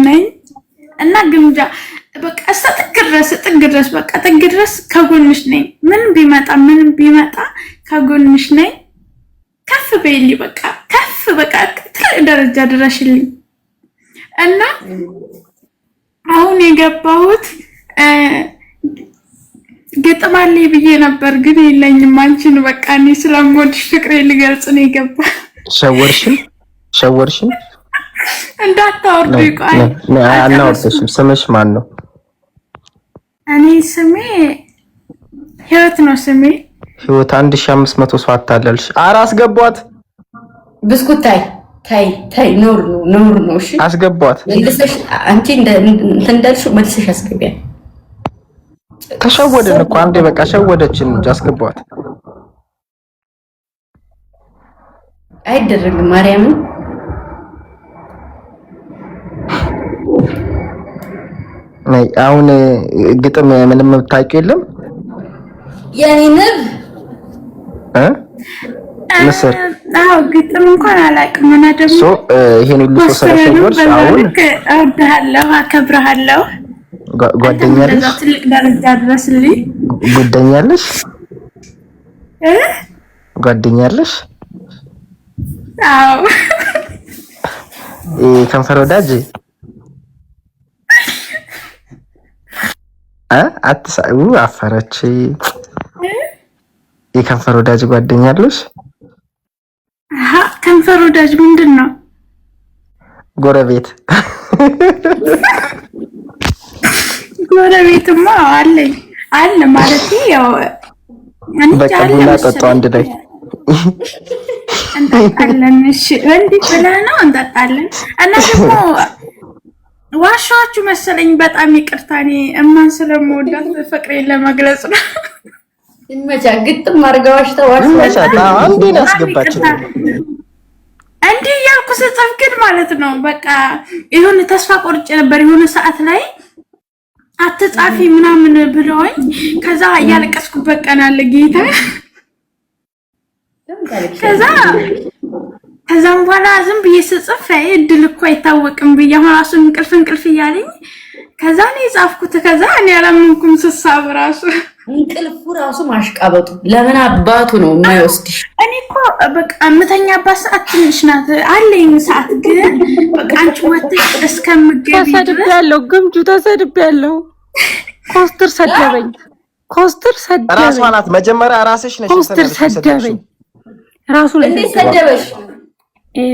ነኝ እና ግምጃ በቃ ጥግ ድረስ በቃ ጥግ ድረስ ከጎንሽ ነኝ። ምንም ቢመጣ ከጎንሽ ነኝ። ከፍ በይልኝ በቃ ትልቅ ደረጃ ድረሽልኝ እና አሁን የገባሁት ግጥም አለኝ ብዬ ነበር ግን የለኝም። አንቺን በቃ እኔ ስለምወድሽ ፍቅሬ ልገልጽ ነው የገባሁ። ሸወርሽን እንዳታወርዱ ይቆይ። አናወርድሽም። ስምሽ ማን ነው? እኔ ስሜ ህይወት ነው። ስሜ ህይወት 1500 ሰው አታለልሽ። ኧረ አስገቧት። ብስኩት ታይ ኖር ነው። እሺ አስገቧት። መልሰሽ አንቺ እንዳልሽው መልሰሽ አስገቢያት። ተሸወደን እኮ አንዴ በቃ ሸወደችን እንጂ አስገቧት። አይደረግም ማርያምን ነይ አሁን ግጥም ምንም የምታውቂው የለም? የኔ ንብ ምስር ግጥም እንኳን አላውቅም። እና ደግሞ ይሄን ሁሉ ሰው ስለሸወርሽ አሁን እወድሃለሁ፣ አከብርሃለሁ። ጓደኛለሽ? ትልቅ ደረጃ ድረስልኝ። ጓደኛለሽ? አዎ። ከንፈር ወዳጅ አትሳዩ። አፈረች። የከንፈር ወዳጅ ጓደኛለሽ? ከንፈር ወዳጅ ምንድን ነው? ጎረቤት ጎረቤትማ አለኝ አለ ማለት ያው በቃ ቡና ጠጡ አንድ ላይ እንጠጣለን። እሺ እንዴት ብለህ ነው? እንጠጣለን እና ደግሞ ዋሻችሁ መሰለኝ። በጣም ይቅርታ እኔ እማን ስለምወዳት ፍቅሬን ለመግለጽ ነው። እንመቻ ግጥም አድርጋዋሽ ተዋሽ አንዴ ነው ያስገባችው። እንዴ ያልኩ ስጽፍ ግን ማለት ነው በቃ የሆነ ተስፋ ቆርጬ ነበር የሆነ ሰዓት ላይ አትጻፊ ምናምን ብለውኝ ከዛ ያለቀስኩበት ቀን አለ ጌታ። ከዛም በኋላ ዝም ብዬ ስጽፍ እድል እኮ አይታወቅም ብዬ አሁን ራሱን እንቅልፍ እያለኝ ከዛ ነው የጻፍኩት። ከዛ እኔ አላመንኩም ስሳብ ራሱ እንቅልፉ ራሱ ማሽቃበጡ ለምን አባቱ ነው የማይወስድሽ? እኔ እኮ በቃ የምተኛባት ሰዓት ትንሽ ናት አለኝ ሰዓት ግን በቃ አንቺ ወጥተሽ እስከምትገቢ ተሰድቤያለሁ። ግምጁ ተሰድቤያለሁ። ኮስተር ሰደበኝ። ራሷ ናት መጀመሪያ ራስሽ ነሽ ሰደበኝ። ራሱ ነው እንዴ ሰደበሽ?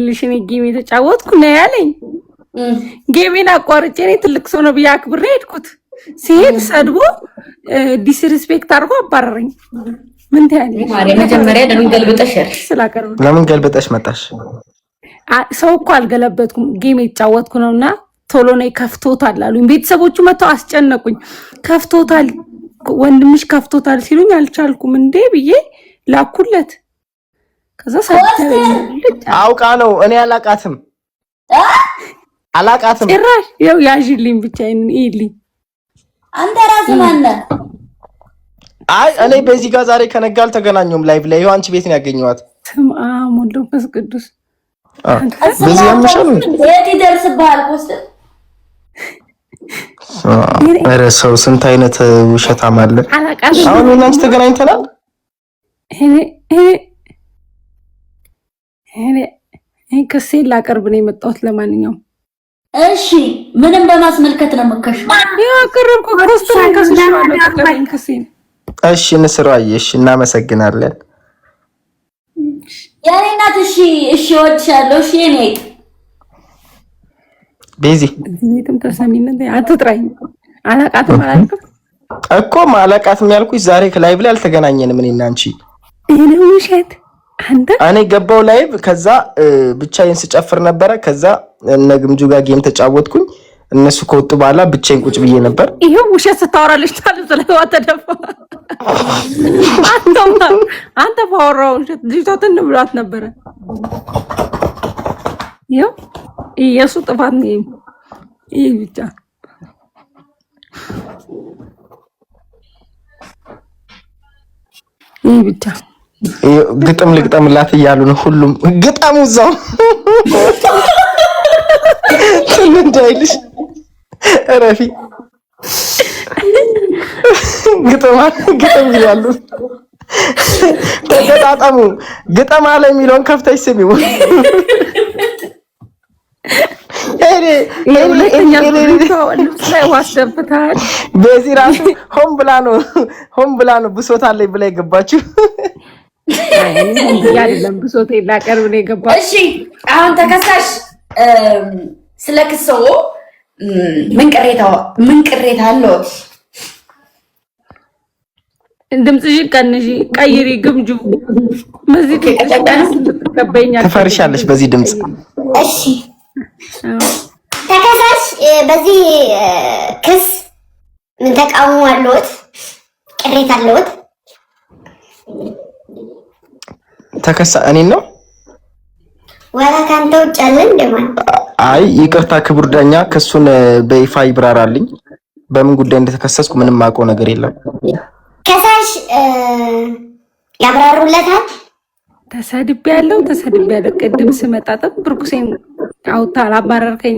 ልሽኔ ጌም የተጫወትኩ ነው ያለኝ። ጌሜን አቋርጬ እኔ ትልቅ ሰው ነው ብዬ አክብሬ ሄድኩት። ሲሄድ ሰድቦ ዲስሪስፔክት አድርጎ አባረረኝ። ምን ታያለሽ? መጀመሪያ ለምን ገልብጠሽ መጣሽ? ሰው እኮ አልገለበጥኩም። ጌም የተጫወትኩ ነውና ቶሎ ነው ከፍቶታል አሉኝ። ቤተሰቦቹ መተው አስጨነቁኝ። ከፍቶታል ወንድምሽ ከፍቶታል ሲሉኝ አልቻልኩም እንዴ ብዬ ላኩለት። ከዛ ሰደበኝ። አውቃ ነው እኔ አላቃትም ጭራሽ ያው ያዥልኝ ብቻ ይልኝ። አንተ ራስህ ማን ነህ? አይ እኔ በዚህ ጋር ዛሬ ከነጋ አልተገናኘሁም። ላይቭ ላይ ይኸው አንቺ ቤት ነው ያገኘኋት። ወልድ መንፈስ ቅዱስ በዚህ ያምሻል የት ይደርስብሃል? ኧረ ሰው ስንት አይነት ውሸታም አለ። አሁን እናንተ ተገናኝተናል። እኔ ክሴን ላቀርብ ነው የመጣሁት። ለማንኛውም እሺ ምንም በማስመልከት ነው መከሽ ያቀርብኩ ኮስተን ከሰሽዋለሁ ክሴን። እሺ ንስራዬ፣ እሺ እናመሰግናለን። ያኔ እናት እሺ ወድሻለሁ። እሺ እኔ ቤዚ እዚህም ተሰሚነት አትጥራኝ። አላቃትም እኮ ማለቃትም ያልኩሽ ዛሬ ላይቭ ላይ አልተገናኘንም እኔና አንቺ። እኔ ውሸት አንተ እኔ ገባው ላይቭ ከዛ ብቻዬን ስጨፍር ነበረ። ከዛ እነ ግምጁ ጋር ጌም ተጫወትኩኝ። እነሱ ከወጡ በኋላ ብቻዬን ቁጭ ብዬ ነበር። ይሄው ውሸት ስታወራለሽ ታለ ስለዋ ተደፋ አንተ ባወራው ውሸት ልጅቷን ብሏት ነበረ። ይሄው ኢየሱ ጥፋት ነው። ይሄ ብቻ ግጥም ልግጠምላት እያሉ ነው ሁሉም። ግጠሙ እዛው እንዳይልሽ ረፊ ግጥም ይላሉ። ተገጣጠሙ ግጥም አለ የሚለውን ከፍተሽ ስሚው። በዚህ ራሱ ሆን ብላ ነው ብሶት አለኝ ብላ የገባችው። አይደለም ብሶት ላቀርብ ነው የገባችው። እሺ አሁን ተከሳሽ ስለ ክሶ ምን ቅሬታ አለዎት? ድምፅሽን ቀንሺ፣ ቀይሪ። ግምጁ በዚህ ትፈርሻለሽ በዚህ ድምፅ። እሺ ተከሳሽ በዚህ ክስ ምን ተቃውሞ አለዎት? ቅሬታ አለዎት? ተከሳ እኔን ነው ወላ ካንተ ውጭ አለ እንደማን? አይ ይቅርታ ክቡር ዳኛ፣ ክሱን በይፋ ይብራራልኝ። በምን ጉዳይ እንደተከሰስኩ ምንም ማውቀው ነገር የለም። ከሳሽ ያብራሩለታል? ተሰድቤያለሁ። ቅድም ስመጣ ብርኩሴን አውታ አባረርከኝ።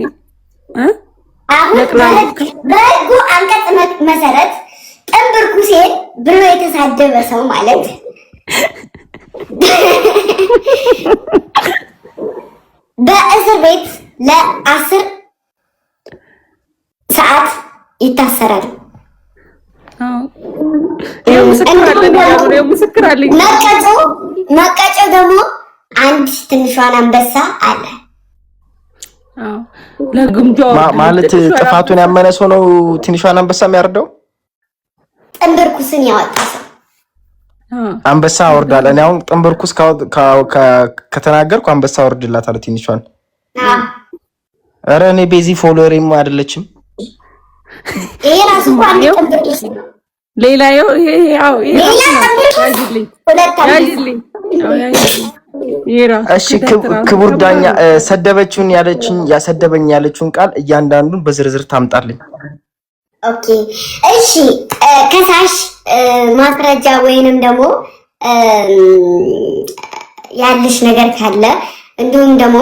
አሁን በህጉ አንቀጽ መሰረት ብርኩሴን ብሎ የተሳደበ ሰው ማለት በእስር ቤት ለ10 ሰዓት ይታሰራል። መቀጮ ደግሞ አንድ ትንሿን አንበሳ አለ። ማለት ጥፋቱን ያመነ ሰው ነው ትንሿን አንበሳ የሚያርደው። ጥንብርኩስን ያወጣ ሰው አንበሳ አወርዳለሁ። እኔ አሁን ጥንብርኩስ ከተናገርኩ አንበሳ አወርድላታለሁ ትንሿን። ኧረ እኔ ቤዚ ፎሎወሬም አይደለችም። ይሄ ራሱ አንድ ጥንብርኩስ ሌላ እሺ ክቡር ዳኛ ያሰደበኝ ያለችውን ቃል እያንዳንዱን በዝርዝር ታምጣልኝ። ኦኬ እሺ ከሳሽ ማስረጃ ወይንም ደግሞ ያለሽ ነገር ካለ እንዲሁም ደግሞ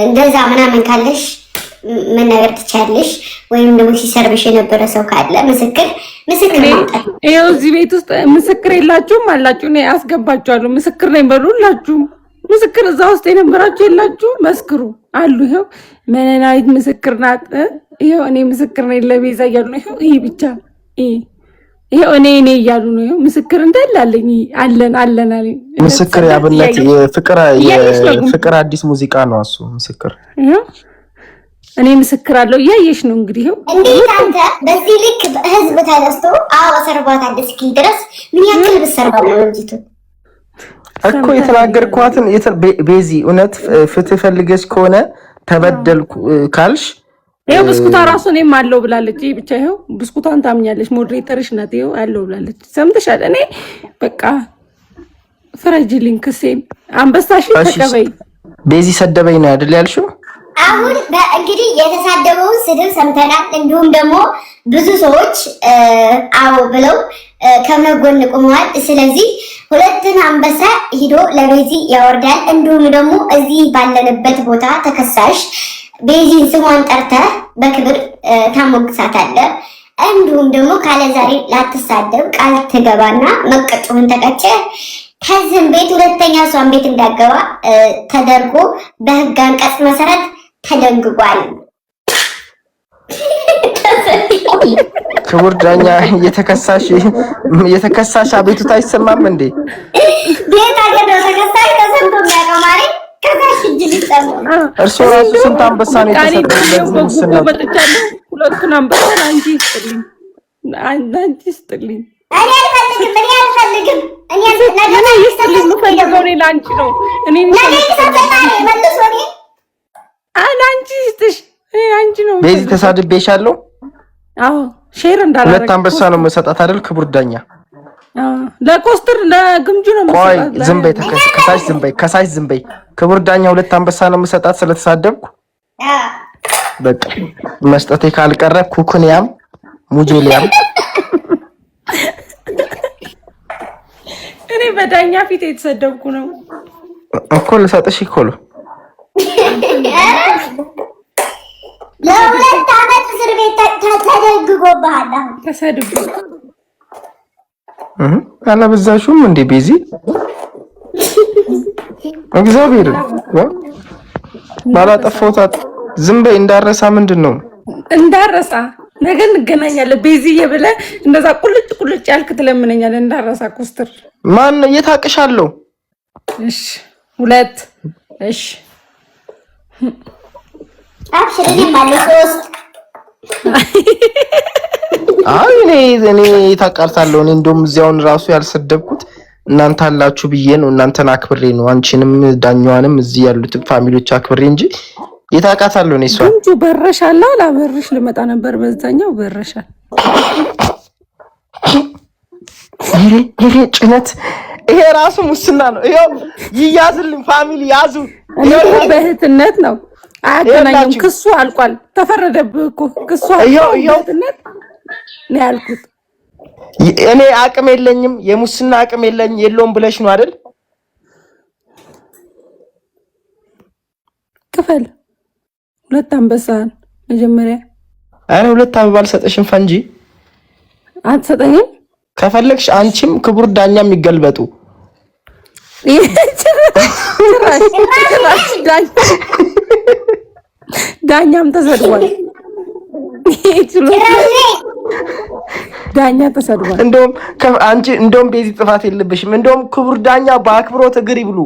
እንደዛ ምናምን ካለሽ መናገር ትችያለሽ። ወይም ደግሞ ሲሰርብሽ የነበረ ሰው ካለ ምስክር ማምጣት። ይኸው እዚህ ቤት ውስጥ ምስክር የላችሁም አላችሁ? እኔ አስገባችኋለሁ። ምስክር ነኝ በሉላችሁ። ምስክር እዛ ውስጥ የነበራችሁ የላችሁ? መስክሩ አሉ። ይኸው መነናዊት ምስክር ናት። ይኸው እኔ ምስክር ነኝ ለቤዛ እያሉ ነው። ይኸው ይሄ ብቻ ይኸው እኔ እያሉ ነው። ይኸው ምስክር እንዳላለኝ አለን አለኝ። ምስክር ያብነት የፍቅር አዲስ ሙዚቃ ነው እሱ ምስክር። ይኸው እኔ ምስክር አለው። እያየሽ ነው እንግዲህ። ይኸው እንዴት አንተ በዚህ ልክ ህዝብ ተነስቶ ሰርቧታል እስኪ ድረስ ምን ያክል ብሰርባ ነው ልጅቱ እኮ የተናገርኳትን ቤዚ እውነት ፍትህ ፈልገሽ ከሆነ ተበደልኩ ካልሽ ይኸው ብስኩታ ራሱ እኔም አለው ብላለች። ይሄ ብቻ ይኸው ብስኩታን ታምኛለሽ። ሞዴሬተርሽ ናት። ይኸው አለው ብላለች። ሰምተሻል? እኔ በቃ ፍረጅልኝ ክሴን አንበሳሽ ተቀበይ። ቤዚ ሰደበኝ ነው አይደል ያልሽው? አሁን እንግዲህ የተሳደበውን ስድብ ሰምተናል። እንዲሁም ደግሞ ብዙ ሰዎች አዎ ብለው ከመጎን ቆመዋል። ስለዚህ ሁለትን አንበሳ ሂዶ ለቤዚ ያወርዳል። እንዲሁም ደግሞ እዚህ ባለንበት ቦታ ተከሳሽ ቤዚን ስሟን ጠርተህ በክብር ታሞግሳታለህ። እንዲሁም ደግሞ ካለ ዛሬ ላትሳደብ ቃል ትገባና መቀጮህን ተቀጨ። ከዚህም ቤት ሁለተኛ እሷን ቤት እንዳገባ ተደርጎ በህግ አንቀጽ መሰረት ተደንግጓል። ክቡር ዳኛ የተከሳሽ አቤቱታ አይሰማም እንዴ? ቤት አገዶ ተከሳሽ ተሰምቶ የሚያቀማሪ ከሳሽ እጅ ሊሰማ እርሶ ራሱ ስንት አንበሳ ነው የተሰጠው? ሁለቱን አንበሳ አንቺ ስጥልኝ፣ አንቺ ስጥልኝ። እኔ አልፈልግም። እኔ ይስጥልኝ የምፈልገው እኔ ለአንቺ ነው። እኔ አንቺ ስትሽ አንቺ ነው። ቤዚ ተሳድቤሻለሁ። አዎ ሼር እንዳላረግ ሁለት አንበሳ ነው መሰጣት አይደል? ክቡር ዳኛ ለኮስተር ለግምጁ ነው መሰጣት። ቆይ ዝም በይ ከሳሽ ዝም በይ። ክቡር ዳኛ ሁለት አንበሳ ነው መሰጣት ስለተሳደብኩ በቃ መስጠቴ ካልቀረ ኩኩንያም ሙጆሊያም እኔ በዳኛ ፊት የተሰደብኩ ነው እኮ ልሰጥሽ እኮ ነው። ለሁለት ዓመት እስር ቤት ተደግጎብሃል። ተሰድቡ አላበዛሽውም እንዴ ቤዚ? እግዚአብሔር ባላጠፋሁት ዝም በይ እንዳረሳ። ምንድን ነው እንዳረሳ? ነገ እንገናኛለን ቤዚዬ ብለህ እንደዛ ቁልጭ ቁልጭ ያልክ ትለምነኛለህ። እንዳረሳ ኮስተር ማን እየታቀሻለሁ? እሺ 2 እሺ አብሽሪ ማለት 3 አይ እኔ ታቃርታለሁ። እኔ እንደውም እዚያውን ራሱ ያልሰደብኩት እናንተ አላችሁ ብዬ ነው። እናንተን አክብሬ ነው። አንቺንም ዳኛዋንም እዚህ ያሉት ፋሚሊዎች አክብሬ እንጂ የታቃታለሁ። እኔ እሷ እንጂ በረሻላ ላበርሽ ልመጣ ነበር። በዛኛው በረሻል። ይሄ ጭነት ይሄ ራሱ ሙስና ነው። ይሄው ይያዝልኝ ፋሚሊ ያዙ። በእህትነት ነው አያገናኝም። ክሱ አልቋል። ተፈረደብህ እኮ ክሱ አልቋል ነው ያልኩት። እኔ አቅም የለኝም የሙስና አቅም የለውም ብለሽ ነው አይደል? ክፈል 2 አንበሳን መጀመሪያ። አረ 2 አበባ አልሰጠሽም ፈንጂ። አትሰጠኝም? ከፈለግሽ አንቺም ክቡር ዳኛም ይገልበጡ። ዳኛም ተሰድቧል። ዳኛ ተሰድቧል። እንደውም ቤዚ ጥፋት የለብሽም። እንደውም ክቡር ዳኛ በአክብሮት እግር ይብሉ።